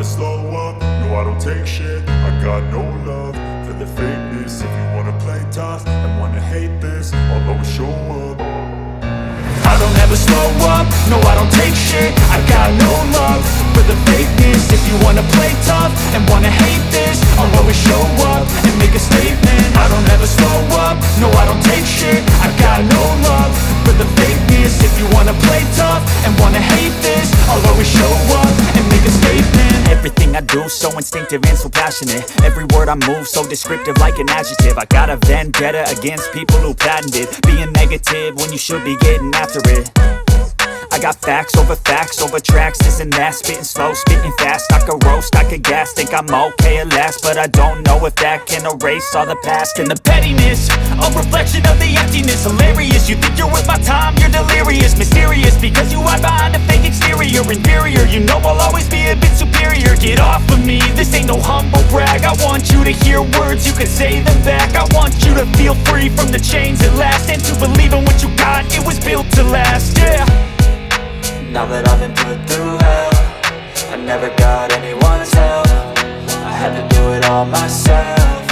slow up, no I don't take shit. I got no love for the fakeness. If you wanna play tough and wanna hate this, I'll always show up. I don't ever slow up, no I don't take shit. I got no love for the fakeness. If you wanna play tough and wanna hate this, I'll always show up and make a statement. I don't ever slow up, no I don't take shit. I got no love for the fakeness. If you wanna play tough and wanna hate this, I'll always show up and make a statement. Everything I do so instinctive and so passionate. Every word I move so descriptive like an adjective. I got a vendetta against people who patented being negative when you should be getting after it. I got facts over tracks, this and that. Spitting slow, spitting fast, I could roast, I could gas. Think I'm okay at last, but I don't know if that can erase all the past. And the pettiness, a reflection of the emptiness. Hilarious, you think you're worth my time, you're delirious. Mysterious, because you hide behind a fake exterior. Inferior, you know I'll always be a bit superior. Get off of me, this ain't no humble brag. I want you to hear words, you can say them back. I want you to feel free from the chains at last, and to believe in what you got, it was built to last, yeah. Now that I've been put through hell, I never got anyone's help. I had to do it all myself.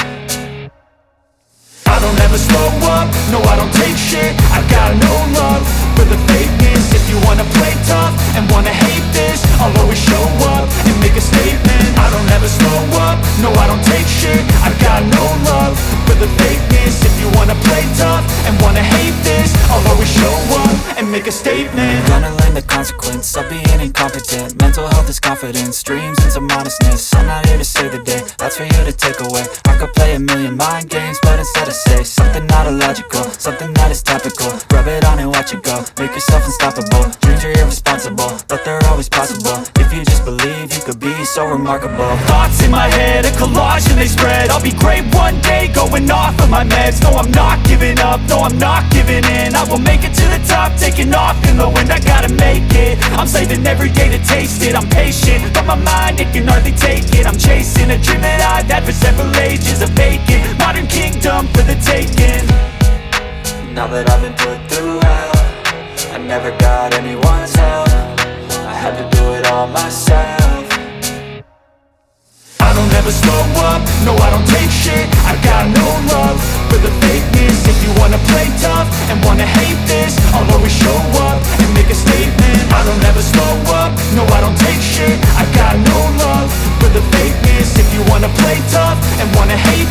I don't ever slow up, no I don't take shit. I got no love for the fakeness. If you wanna play tough and wanna hate this, I'll always show up and make a statement. I don't ever slow up, no I don't take shit. I got no love for the fakeness. If you wanna play tough and wanna hate this, I'll always show up and make a statement. Gonna learn the consequence of being incompetent. Mental health is confidence, dreams and some honestness. I'm not here to save the day, that's for you to take away. I could play a million mind games, but instead I say something not illogical, something that is topical. Rub it on and watch it go, make yourself unstoppable. Dreams are irresponsible, but they're always possible. If you just believe, you could be so remarkable. Thoughts in my head, a collage and they spread. I'll be great one day, going off of my meds. No, I'm not giving up, no, I'm not giving in. I will make it to the top, taking off in the wind. I gotta make it, I'm saving every day to taste it. I'm patient, but my mind, it can hardly take it. I'm chasing a dream that I've had for several ages. A vacant, modern kingdom for the taking. Now that I've been put through hell, I never got anyone's help. I had to do it all myself. I don't ever slow up, no I don't take shit. I got no love for the fakeness. If you wanna play tough and wanna hate this, I'll always show up and make a statement. I don't ever slow up, no I don't take shit. I got no love for the fakeness. If you wanna play tough and wanna hate